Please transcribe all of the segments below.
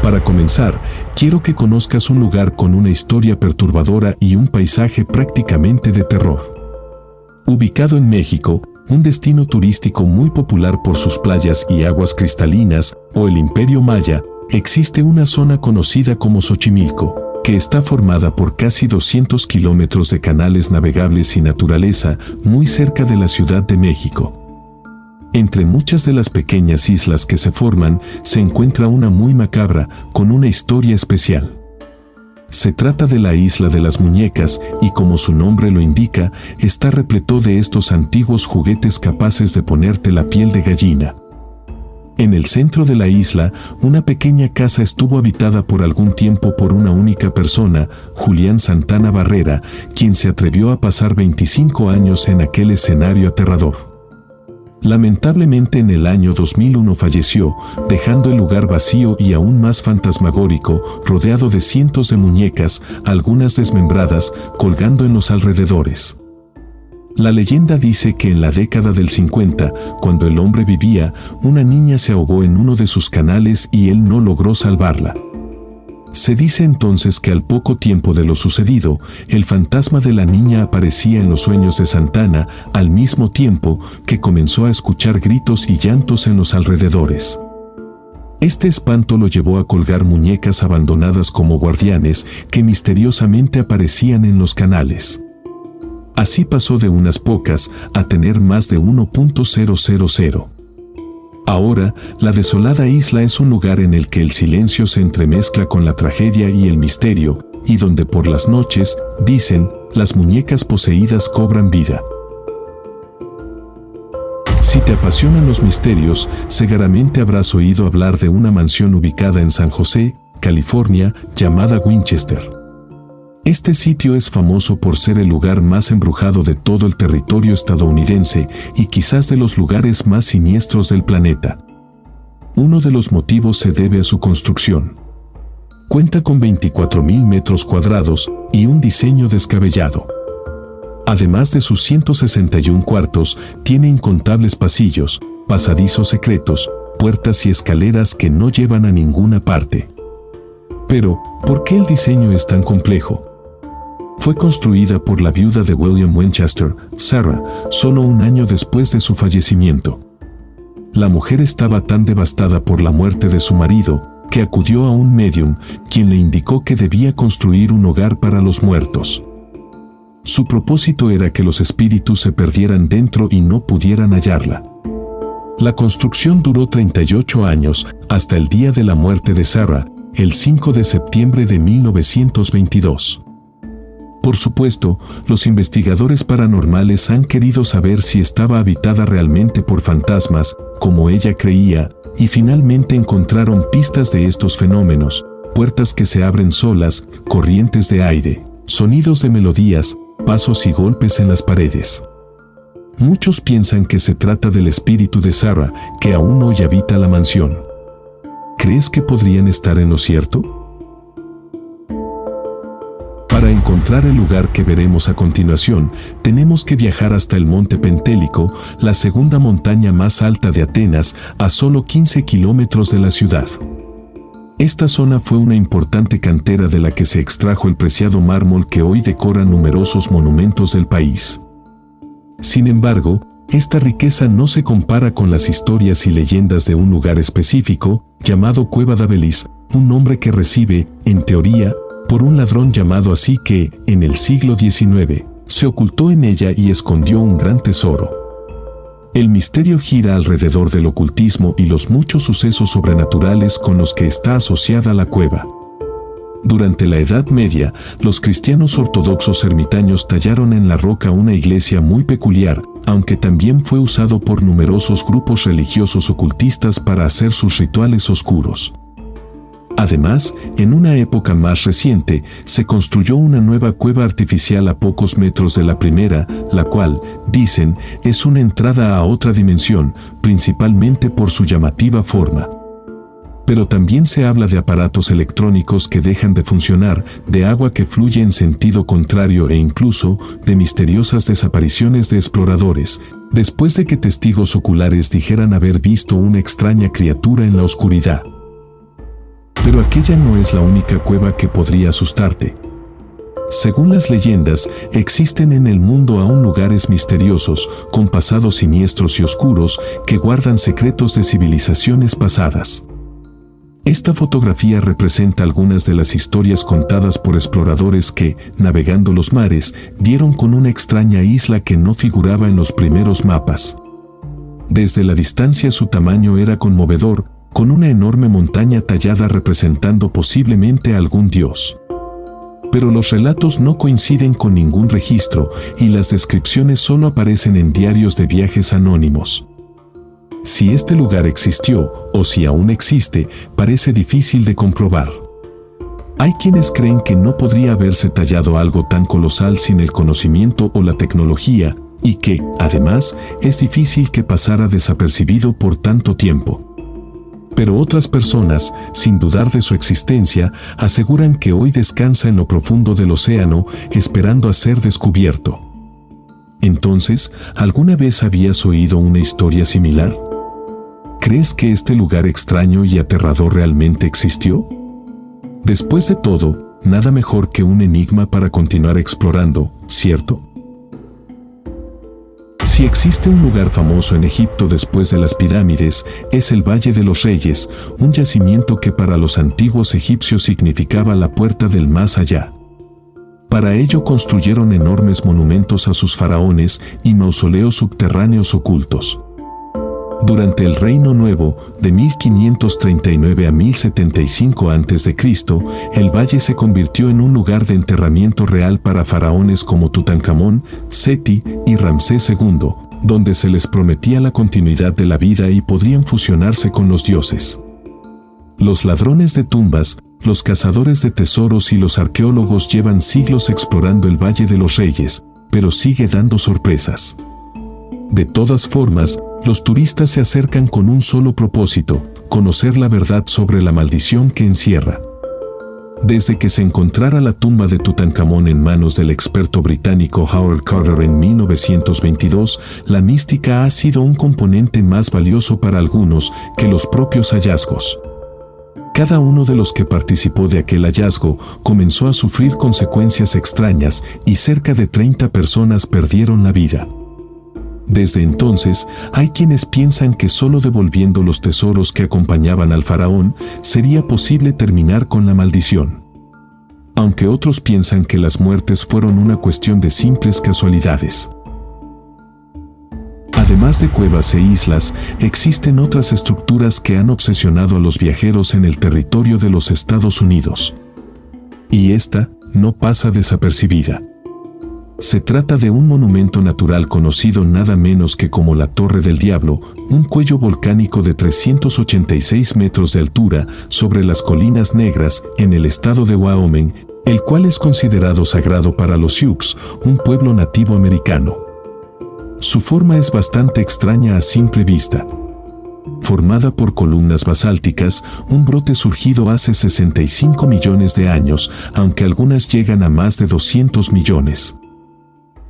Para comenzar, quiero que conozcas un lugar con una historia perturbadora y un paisaje prácticamente de terror. Ubicado en México, un destino turístico muy popular por sus playas y aguas cristalinas, o el Imperio Maya, existe una zona conocida como Xochimilco, que está formada por casi 200 kilómetros de canales navegables y naturaleza muy cerca de la Ciudad de México. Entre muchas de las pequeñas islas que se forman, se encuentra una muy macabra, con una historia especial. Se trata de la Isla de las Muñecas y, como su nombre lo indica, está repleto de estos antiguos juguetes capaces de ponerte la piel de gallina. En el centro de la isla, una pequeña casa estuvo habitada por algún tiempo por una única persona, Julián Santana Barrera, quien se atrevió a pasar 25 años en aquel escenario aterrador. Lamentablemente en el año 2001 falleció, dejando el lugar vacío y aún más fantasmagórico, rodeado de cientos de muñecas, algunas desmembradas, colgando en los alrededores. La leyenda dice que en la década del 50, cuando el hombre vivía, una niña se ahogó en uno de sus canales y él no logró salvarla. Se dice entonces que al poco tiempo de lo sucedido, el fantasma de la niña aparecía en los sueños de Santana, al mismo tiempo que comenzó a escuchar gritos y llantos en los alrededores. Este espanto lo llevó a colgar muñecas abandonadas como guardianes que misteriosamente aparecían en los canales. Así pasó de unas pocas a tener más de 1.000. Ahora, la desolada isla es un lugar en el que el silencio se entremezcla con la tragedia y el misterio, y donde por las noches, dicen, las muñecas poseídas cobran vida. Si te apasionan los misterios, seguramente habrás oído hablar de una mansión ubicada en San José, California, llamada Winchester. Este sitio es famoso por ser el lugar más embrujado de todo el territorio estadounidense y quizás de los lugares más siniestros del planeta. Uno de los motivos se debe a su construcción. Cuenta con 24,000 metros cuadrados y un diseño descabellado. Además de sus 161 cuartos, tiene incontables pasillos, pasadizos secretos, puertas y escaleras que no llevan a ninguna parte. Pero, ¿por qué el diseño es tan complejo? Fue construida por la viuda de William Winchester, Sarah, solo un año después de su fallecimiento. La mujer estaba tan devastada por la muerte de su marido, que acudió a un médium, quien le indicó que debía construir un hogar para los muertos. Su propósito era que los espíritus se perdieran dentro y no pudieran hallarla. La construcción duró 38 años, hasta el día de la muerte de Sarah, el 5 de septiembre de 1922. Por supuesto, los investigadores paranormales han querido saber si estaba habitada realmente por fantasmas, como ella creía, y finalmente encontraron pistas de estos fenómenos, puertas que se abren solas, corrientes de aire, sonidos de melodías, pasos y golpes en las paredes. Muchos piensan que se trata del espíritu de Sarah, que aún hoy habita la mansión. ¿Crees que podrían estar en lo cierto? Para encontrar el lugar que veremos a continuación, tenemos que viajar hasta el Monte Pentélico, la segunda montaña más alta de Atenas, a solo 15 kilómetros de la ciudad. Esta zona fue una importante cantera de la que se extrajo el preciado mármol que hoy decora numerosos monumentos del país. Sin embargo, esta riqueza no se compara con las historias y leyendas de un lugar específico, llamado Cueva de Abelis, un nombre que recibe, en teoría, por un ladrón llamado así que, en el siglo XIX, se ocultó en ella y escondió un gran tesoro. El misterio gira alrededor del ocultismo y los muchos sucesos sobrenaturales con los que está asociada la cueva. Durante la Edad Media, los cristianos ortodoxos ermitaños tallaron en la roca una iglesia muy peculiar, aunque también fue usado por numerosos grupos religiosos ocultistas para hacer sus rituales oscuros. Además, en una época más reciente, se construyó una nueva cueva artificial a pocos metros de la primera, la cual, dicen, es una entrada a otra dimensión, principalmente por su llamativa forma. Pero también se habla de aparatos electrónicos que dejan de funcionar, de agua que fluye en sentido contrario e incluso de misteriosas desapariciones de exploradores, después de que testigos oculares dijeran haber visto una extraña criatura en la oscuridad. Pero aquella no es la única cueva que podría asustarte. Según las leyendas, existen en el mundo aún lugares misteriosos, con pasados siniestros y oscuros, que guardan secretos de civilizaciones pasadas. Esta fotografía representa algunas de las historias contadas por exploradores que, navegando los mares, dieron con una extraña isla que no figuraba en los primeros mapas. Desde la distancia su tamaño era conmovedor, con una enorme montaña tallada representando posiblemente a algún dios. Pero los relatos no coinciden con ningún registro y las descripciones solo aparecen en diarios de viajes anónimos. Si este lugar existió, o si aún existe, parece difícil de comprobar. Hay quienes creen que no podría haberse tallado algo tan colosal sin el conocimiento o la tecnología, y que, además, es difícil que pasara desapercibido por tanto tiempo. Pero otras personas, sin dudar de su existencia, aseguran que hoy descansa en lo profundo del océano, esperando a ser descubierto. Entonces, ¿alguna vez habías oído una historia similar? ¿Crees que este lugar extraño y aterrador realmente existió? Después de todo, nada mejor que un enigma para continuar explorando, ¿cierto? Si existe un lugar famoso en Egipto después de las pirámides, es el Valle de los Reyes, un yacimiento que para los antiguos egipcios significaba la puerta del más allá. Para ello construyeron enormes monumentos a sus faraones y mausoleos subterráneos ocultos. Durante el Reino Nuevo, de 1539 a 1075 a.C., el valle se convirtió en un lugar de enterramiento real para faraones como Tutankamón, Seti y Ramsés II, donde se les prometía la continuidad de la vida y podrían fusionarse con los dioses. Los ladrones de tumbas, los cazadores de tesoros y los arqueólogos llevan siglos explorando el Valle de los Reyes, pero sigue dando sorpresas. De todas formas, los turistas se acercan con un solo propósito: conocer la verdad sobre la maldición que encierra. Desde que se encontrara la tumba de Tutankamón en manos del experto británico Howard Carter en 1922, la mística ha sido un componente más valioso para algunos que los propios hallazgos. Cada uno de los que participó de aquel hallazgo comenzó a sufrir consecuencias extrañas y cerca de 30 personas perdieron la vida. Desde entonces, hay quienes piensan que solo devolviendo los tesoros que acompañaban al faraón sería posible terminar con la maldición. Aunque otros piensan que las muertes fueron una cuestión de simples casualidades. Además de cuevas e islas, existen otras estructuras que han obsesionado a los viajeros en el territorio de los Estados Unidos. Y esta no pasa desapercibida. Se trata de un monumento natural conocido nada menos que como la Torre del Diablo, un cuello volcánico de 386 metros de altura sobre las Colinas Negras en el estado de Wyoming, el cual es considerado sagrado para los Sioux, un pueblo nativo americano. Su forma es bastante extraña a simple vista. Formada por columnas basálticas, un brote surgido hace 65 millones de años, aunque algunas llegan a más de 200 millones.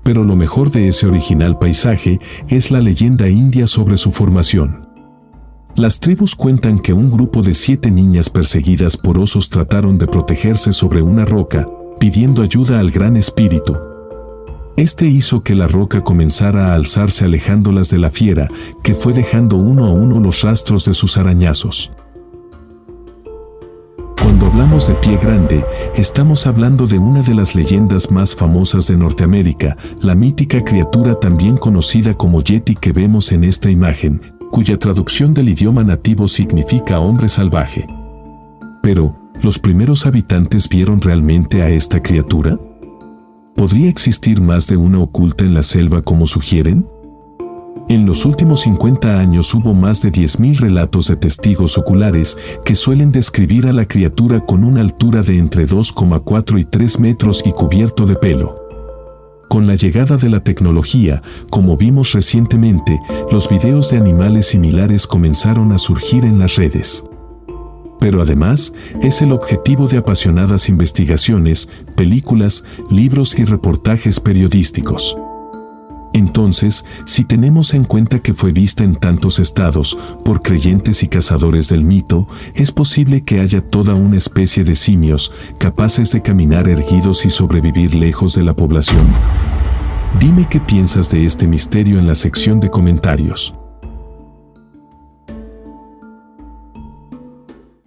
Pero lo mejor de ese original paisaje es la leyenda india sobre su formación. Las tribus cuentan que un grupo de 7 niñas perseguidas por osos trataron de protegerse sobre una roca, pidiendo ayuda al Gran Espíritu. Este hizo que la roca comenzara a alzarse alejándolas de la fiera, que fue dejando uno a uno los rastros de sus arañazos. Cuando hablamos de Pie Grande, estamos hablando de una de las leyendas más famosas de Norteamérica, la mítica criatura también conocida como Yeti que vemos en esta imagen, cuya traducción del idioma nativo significa hombre salvaje. Pero, ¿los primeros habitantes vieron realmente a esta criatura? ¿Podría existir más de una oculta en la selva como sugieren? En los últimos 50 años hubo más de 10.000 relatos de testigos oculares que suelen describir a la criatura con una altura de entre 2,4 y 3 metros y cubierto de pelo. Con la llegada de la tecnología, como vimos recientemente, los videos de animales similares comenzaron a surgir en las redes. Pero además, es el objetivo de apasionadas investigaciones, películas, libros y reportajes periodísticos. Entonces, si tenemos en cuenta que fue vista en tantos estados, por creyentes y cazadores del mito, es posible que haya toda una especie de simios, capaces de caminar erguidos y sobrevivir lejos de la población. Dime qué piensas de este misterio en la sección de comentarios.